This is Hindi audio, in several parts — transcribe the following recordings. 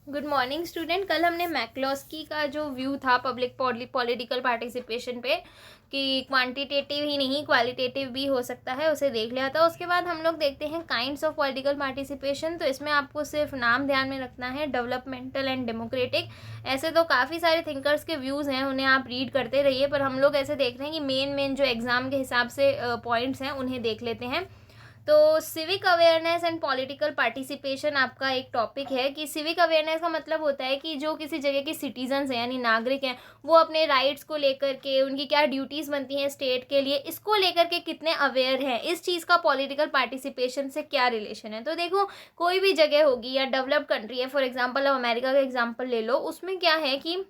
Good morning student. कल हमने मैक्लोस्की का जो व्यू था पब्लिक पॉलिटिकल पार्टिसिपेशन पे कि क्वांटिटेटिव ही नहीं क्वालिटेटिव भी हो सकता है, उसे देख लिया था। उसके बाद हम लोग देखते हैं काइंड्स ऑफ पॉलिटिकल पार्टिसिपेशन। तो इसमें आपको सिर्फ नाम ध्यान में रखना है, डेवलपमेंटल एंड डेमोक्रेटिक। ऐसे तो काफ़ी सारे थिंकर्स के व्यूज़ हैं, उन्हें आप रीड करते रहिए, पर हम लोग ऐसे देख रहे हैं कि मेन जो एग्ज़ाम के हिसाब से पॉइंट्स हैं उन्हें देख लेते हैं। तो civic awareness and political participation आपका एक टॉपिक है कि सिविक अवेयरनेस का मतलब होता है कि जो किसी जगह के सिटीजन्स हैं यानी नागरिक हैं, वो अपने राइट्स को लेकर के, उनकी क्या ड्यूटीज़ बनती हैं स्टेट के लिए, इसको लेकर के कितने अवेयर हैं, इस चीज़ का पॉलिटिकल पार्टिसिपेशन से क्या रिलेशन है। तो देखो, कोई भी जगह होगी या डेवलप्ड कंट्री है, फॉर एग्जाम्पल अब अमेरिका का एग्जाम्पल ले लो, उसमें क्या है कि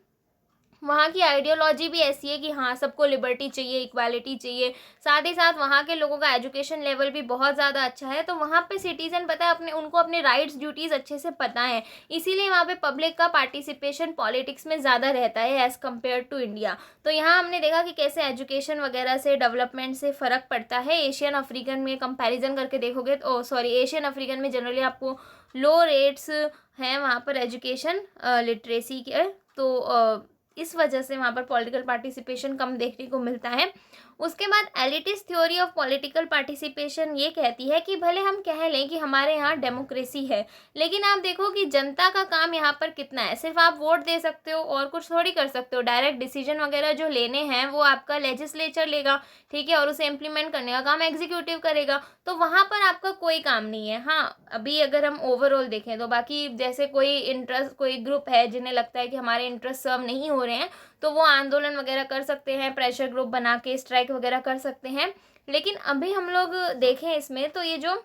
वहाँ की आइडियोलॉजी भी ऐसी है कि हाँ, सबको लिबर्टी चाहिए, इक्वालिटी चाहिए। साथ ही साथ वहाँ के लोगों का एजुकेशन लेवल भी बहुत ज़्यादा अच्छा है, तो वहाँ पे सिटीज़न पता है उनको अपने राइट्स ड्यूटीज़ अच्छे से पता है। इसीलिए वहाँ पे पब्लिक का पार्टिसिपेशन पॉलिटिक्स में ज़्यादा रहता है एज़ कम्पेयर टू इंडिया। तो यहाँ हमने देखा कि कैसे एजुकेशन वगैरह से, डेवलपमेंट से फ़र्क पड़ता है। एशियन अफ्रीकन में कंपेरिजन करके देखोगे तो एशियन अफ्रीकन में जनरली आपको लो रेट्स हैं वहाँ पर एजुकेशन लिटरेसी के। तो इस वजह से वहाँ पर पॉलिटिकल पार्टिसिपेशन कम देखने को मिलता है। उसके बाद elitist theory of political participation ये कहती है कि भले हम कह लें कि हमारे यहाँ डेमोक्रेसी है, लेकिन आप देखो कि जनता का काम यहाँ पर कितना है। सिर्फ आप वोट दे सकते हो और कुछ थोड़ी कर सकते हो। डायरेक्ट डिसीजन वगैरह जो लेने हैं वो आपका लेजिस्लेचर लेगा, ठीक है, और उसे इम्प्लीमेंट करने का काम एग्जीक्यूटिव करेगा। तो वहाँ पर आपका कोई काम नहीं है। हाँ, अभी अगर हम ओवरऑल देखें तो बाकी जैसे कोई ग्रुप है जिन्हें लगता है कि हमारे इंटरेस्ट सर्व नहीं हो रहे हैं, तो वो आंदोलन वगैरह कर सकते हैं, प्रेशर ग्रुप बना के स्ट्राइक वगैरह कर सकते हैं। लेकिन अभी हम लोग देखें इसमें तो ये जो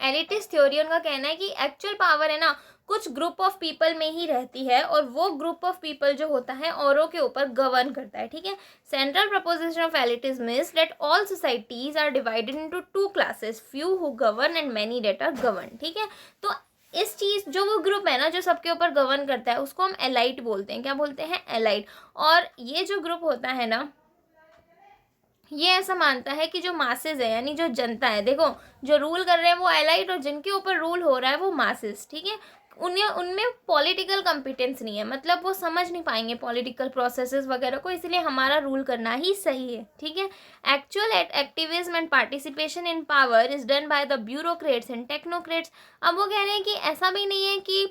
एलिटिस्ट थ्योरी, उनका कहना है कि एक्चुअल पावर है ना, कुछ ग्रुप ऑफ पीपल में ही रहती है, और वो ग्रुप ऑफ पीपल जो होता है औरों के ऊपर गवर्न करता है, ठीक है। Central proposition of elitism is that all societies are divided into two classes, few who govern and many that are govern, ठीक है। तो इस चीज़ जो वो ग्रुप है ना जो सबके ऊपर गवर्न करता है, उसको हम एलाइट बोलते हैं। क्या बोलते हैं? एलाइट। और ये जो ग्रुप होता है ना, ये ऐसा मानता है कि जो मासेज है यानी जो जनता है, देखो जो रूल कर रहे हैं वो एलाइट, और जिनके ऊपर रूल हो रहा है वो मासेज, ठीक है। उनमें पॉलिटिकल कॉम्पिटेंस नहीं है, मतलब वो समझ नहीं पाएंगे पॉलिटिकल प्रोसेसेस वगैरह को, इसलिए हमारा रूल करना ही सही है, ठीक है। Actual activism and participation in power is done by the bureaucrats and technocrats. अब वो कह रहे हैं कि ऐसा भी नहीं है कि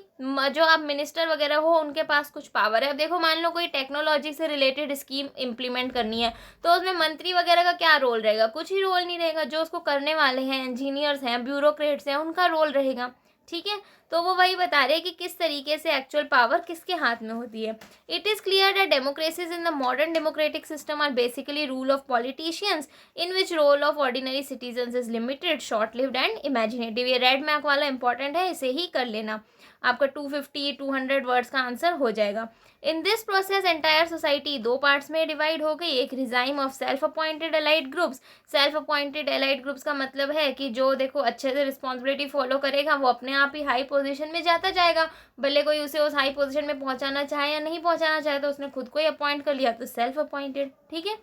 जो आप मिनिस्टर वगैरह हो उनके पास कुछ पावर है। अब देखो, मान लो कोई टेक्नोलॉजी से रिलेटेड स्कीम इम्प्लीमेंट करनी है, तो उसमें मंत्री वगैरह का क्या रोल रहेगा? कुछ ही रोल नहीं रहेगा। जो उसको करने वाले हैं, इंजीनियर्स हैं, ब्यूरोक्रेट्स हैं, उनका रोल रहेगा, ठीक है। तो वो वही बता रहे हैं कि किस तरीके से एक्चुअल पावर किसके हाथ में होती है। It is clear that democracies in the modern democratic system are basically rule of politicians in which role of ordinary citizens is limited, short lived and imaginative. ये रेड मैक वाला इंपॉर्टेंट है, इसे ही कर लेना, आपका 250-200 वर्ड्स का आंसर हो जाएगा। In this process entire society दो पार्ट्स में डिवाइड हो गई। एक regime of self appointed allied groups. Self appointed allied groups का मतलब है कि जो देखो अच्छे से रिस्पॉन्सिबिलिटी फॉलो करेगा वो अपने आप ही हाई पोजीशन में जाता जाएगा, भले कोई उसे उस हाई पोजीशन में पहुंचाना चाहे या नहीं पहुंचाना चाहे, तो उसने खुद को ही अपॉइंट कर लिया, तो सेल्फ अपॉइंटेड, ठीक है।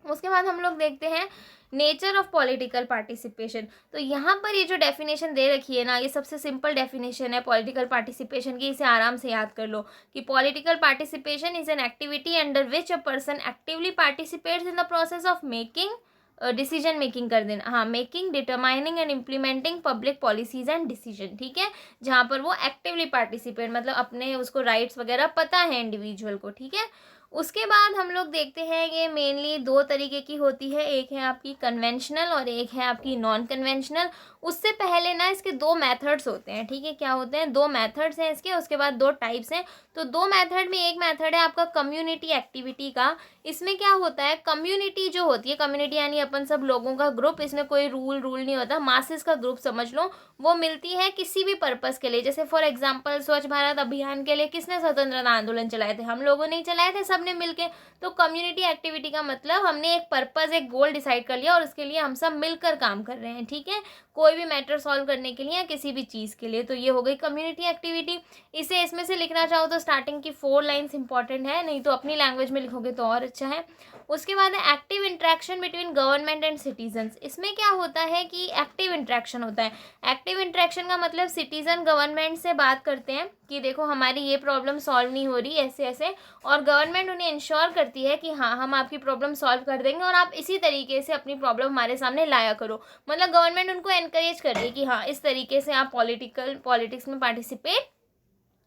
उसके बाद हम लोग देखते हैं नेचर ऑफ पॉलिटिकल पार्टिसिपेशन। तो यहाँ पर ये जो डेफिनेशन दे रखी है ना, ये सबसे सिंपल डेफिनेशन है पॉलिटिकल पार्टिसिपेशन की, इसे आराम से याद कर लो कि political participation is an activity under which a person actively participates in the process of making decision making कर देना, हाँ, making, determining and implementing public policies and decision, ठीक है। जहाँ पर वो एक्टिवली पार्टिसिपेट, मतलब अपने उसको राइट्स वगैरह पता है इंडिविजुअल को, ठीक है। उसके बाद हम लोग देखते हैं ये मेनली दो तरीके की होती है, एक है आपकी कन्वेंशनल और एक है आपकी नॉन कन्वेंशनल। उससे पहले ना इसके दो मेथड्स होते हैं, ठीक है। क्या होते हैं? दो मेथड्स हैं इसके, उसके बाद दो टाइप्स हैं। तो दो मेथड में एक मेथड है आपका कम्युनिटी एक्टिविटी का। इसमें क्या होता है, कम्युनिटी जो होती है, कम्युनिटी यानी अपन सब लोगों का ग्रुप, इसमें कोई रूल नहीं होता, मासेस का ग्रुप समझ लो, वो मिलती है किसी भी पर्पस के लिए। जैसे फॉर एग्जांपल स्वच्छ भारत अभियान के लिए किसने स्वतंत्रता आंदोलन चलाए थे? हम लोगों ने ही चलाए थे, सबने मिलके। तो कम्युनिटी एक्टिविटी का मतलब हमने एक पर्पस, एक गोल डिसाइड कर लिया और उसके लिए हम सब मिलकर काम कर रहे हैं, ठीक है, कोई भी मैटर सॉल्व करने के लिए या किसी भी चीज़ के लिए। तो ये हो गई कम्युनिटी एक्टिविटी। इसे इसमें से लिखना चाहो तो स्टार्टिंग की 4 लाइन्स इंपॉर्टेंट है, नहीं तो अपनी लैंग्वेज में लिखोगे तो और अच्छा है। उसके बाद है active interaction between government and citizens. इसमें क्या होता है कि एक्टिव इंट्रैक्शन होता है। एक्टिव इंट्रैक्शन का मतलब सिटीजन गवर्नमेंट से बात करते हैं, कि देखो हमारी ये प्रॉब्लम सॉल्व नहीं हो रही ऐसे ऐसे, और गवर्नमेंट उन्हें इंश्योर करती है कि हाँ हम आपकी प्रॉब्लम सॉल्व कर देंगे और आप इसी तरीके से अपनी प्रॉब्लम हमारे सामने लाया करो। मतलब गवर्नमेंट उनको एनकरेज कर रही है कि हाँ इस तरीके से आप पॉलिटिक्स में पार्टिसिपेट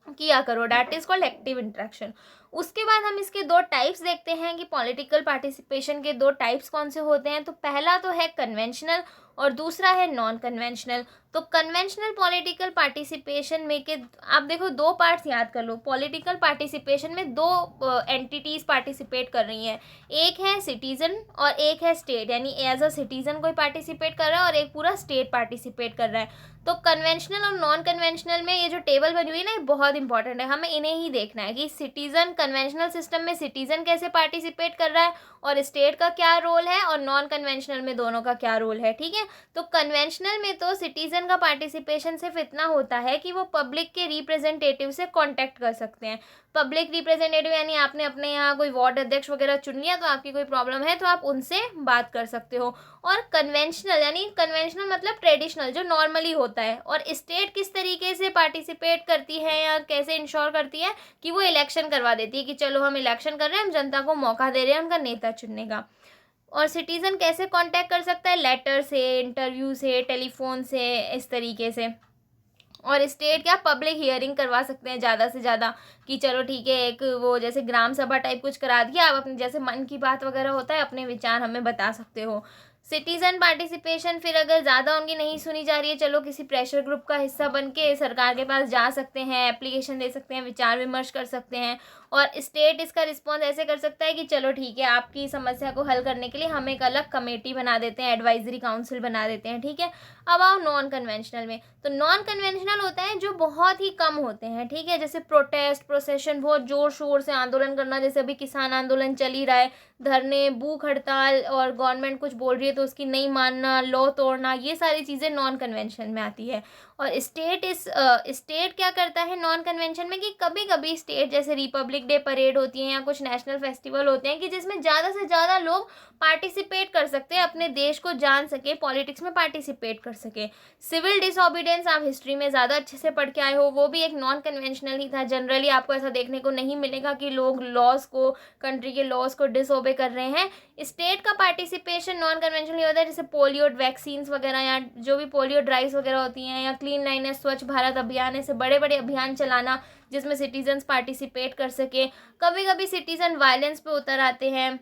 किया करो, that is called active interaction. उसके बाद हम इसके दो टाइप्स देखते हैं कि पॉलिटिकल पार्टिसिपेशन के दो टाइप्स कौन से होते हैं। तो पहला तो है कन्वेंशनल और दूसरा है नॉन कन्वेंशनल। तो कन्वेंशनल पॉलिटिकल पार्टिसिपेशन में के आप देखो दो पार्ट्स याद कर लो। पॉलिटिकल पार्टिसिपेशन में दो एंटिटीज पार्टिसिपेट कर रही हैं, एक है सिटीजन और एक है स्टेट, यानी एज अ सिटीजन कोई पार्टिसिपेट कर रहा है और एक पूरा स्टेट पार्टिसिपेट कर रहा है। तो कन्वेंशनल और नॉन कन्वेंशनल में ये जो टेबल बनी हुई है ना, ये बहुत इंपॉर्टेंट है, हमें इन्हें ही देखना है कि सिटीजन कन्वेंशनल सिस्टम में सिटीजन कैसे पार्टिसिपेट कर रहा है और स्टेट का क्या रोल है, और नॉन कन्वेंशनल में दोनों का क्या रोल है। ठीक है, तो कन्वेंशनल में तो सिटीजन का पार्टिसिपेशन सिर्फ इतना होता है कि वो पब्लिक के रिप्रेजेंटेटिव से कांटेक्ट कर सकते हैं। पब्लिक रिप्रेजेंटेटिव यानी आपने अपने यहाँ कोई वार्ड अध्यक्ष वगैरह चुन लिया, तो आपकी कोई प्रॉब्लम है तो आप उनसे बात कर सकते हो। और कन्वेंशनल यानी कन्वेंशनल मतलब ट्रेडिशनल जो नॉर्मली होता है। और स्टेट किस तरीके से पार्टिसिपेट करती है या कैसे इंश्योर करती है कि वो इलेक्शन करवा देती है कि चलो हम इलेक्शन कर रहे हैं, हम जनता को मौका दे रहे हैं उनका नेता चुनने का। और सिटीजन कैसे कांटेक्ट कर सकता है, लेटर से, इंटरव्यू से, टेलीफोन से, इस तरीके से। और स्टेट क्या पब्लिक हियरिंग करवा सकते हैं ज़्यादा से ज़्यादा कि चलो ठीक है एक वो जैसे ग्राम सभा टाइप कुछ करा दिया, आप अपने जैसे मन की बात वगैरह होता है अपने विचार हमें बता सकते हो। सिटीजन पार्टिसिपेशन फिर अगर ज़्यादा उनकी नहीं सुनी जा रही है, चलो किसी प्रेशर ग्रुप का हिस्सा बन के सरकार के पास जा सकते हैं, एप्लीकेशन दे सकते हैं, विचार विमर्श कर सकते हैं। और स्टेट इसका रिस्पॉन्स ऐसे कर सकता है कि चलो ठीक है आपकी समस्या को हल करने के लिए हम एक अलग कमेटी बना देते हैं, एडवाइजरी काउंसिल बना देते हैं। ठीक है, अब आओ नॉन कन्वेंशनल में। तो नॉन कन्वेंशनल होता है जो बहुत ही कम होते हैं। ठीक है, जैसे प्रोटेस्ट, प्रोसेशन, बहुत जोर शोर से आंदोलन करना, जैसे अभी किसान आंदोलन चल ही रहा है, धरने, भूख हड़ताल, और गवर्नमेंट कुछ बोल रही है तो उसकी नहीं मानना, लॉ तोड़ना, ये सारी चीज़ें नॉन कन्वेंशन में आती है। और स्टेट क्या करता है नॉन कन्वेंशन में कि कभी कभी स्टेट जैसे रिपब्लिक डे परेड होती है या कुछ नेशनल फेस्टिवल होते हैं कि जिसमें ज़्यादा से ज़्यादा लोग पार्टिसिपेट कर सकते हैं, अपने देश को जान सके, पॉलिटिक्स में पार्टिसिपेट कर सके। सिविल डिसओबीडियंस आप हिस्ट्री में ज़्यादा अच्छे से पढ़ के आए हो, वो भी एक नॉन कन्वेंशनल ही था। जनरली आपको ऐसा देखने को नहीं मिलेगा कि लोग लॉज को, कंट्री के लॉज को डिसओबे कर रहे हैं। स्टेट का पार्टिसिपेशन नॉन कन्वेंशनल होता है, जैसे पोलियो वैक्सीन्स वगैरह या जो भी पोलियो ड्राइव्स वगैरह होती हैं, या क्लीन लाइनेस, स्वच्छ भारत अभियान, ऐसे बड़े बड़े अभियान चलाना जिसमें सिटीजन्स पार्टिसिपेट कर सके। कभी कभी सिटीजन वायलेंस पे उतर आते हैं।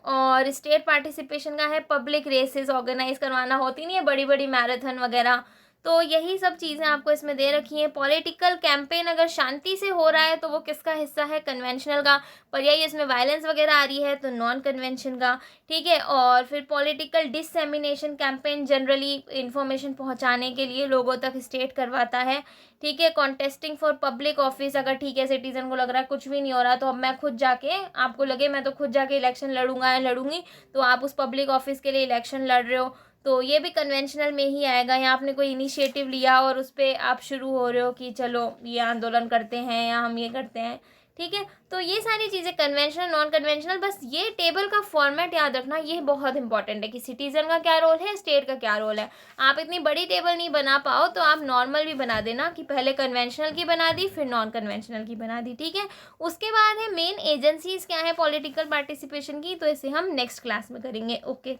और स्टेट पार्टिसिपेशन का है पब्लिक रेसेस ऑर्गेनाइज करवाना, होती नहीं है बड़ी बड़ी मैराथन वगैरह। तो यही सब चीज़ें आपको इसमें दे रखी हैं। पॉलिटिकल कैंपेन अगर शांति से हो रहा है तो वो किसका हिस्सा है, कन्वेंशनल का। पर यही इसमें वायलेंस वगैरह आ रही है तो नॉन कन्वेंशन का। ठीक है, और फिर पॉलिटिकल डिससेमिनेशन कैंपेन, जनरली इंफॉर्मेशन पहुंचाने के लिए लोगों तक स्टेट करवाता है। ठीक है, कॉन्टेस्टिंग फॉर पब्लिक ऑफिस, अगर ठीक है सिटीजन को लग रहा है कुछ भी नहीं हो रहा तो अब मैं खुद जाके, आपको लगे मैं तो खुद जाके इलेक्शन लड़ूंगा या लड़ूंगी, तो आप उस पब्लिक ऑफिस के लिए इलेक्शन लड़ रहे हो, तो ये भी कन्वेंशनल में ही आएगा। या आपने कोई इनिशिएटिव लिया और उस पर आप शुरू हो रहे हो कि चलो ये आंदोलन करते हैं या हम ये करते हैं। ठीक है, तो ये सारी चीज़ें कन्वेंशनल, नॉन कन्वेंशनल, बस ये टेबल का फॉर्मेट याद रखना, ये बहुत इंपॉर्टेंट है कि सिटीजन का क्या रोल है, स्टेट का क्या रोल है। आप इतनी बड़ी टेबल नहीं बना पाओ तो आप नॉर्मल भी बना देना कि पहले कन्वेंशनल की बना दी फिर नॉन कन्वेंशनल की बना दी। ठीक है, उसके बाद है मेन एजेंसीज क्या है पॉलिटिकल पार्टिसिपेशन की, तो इसे हम नेक्स्ट क्लास में करेंगे। ओके।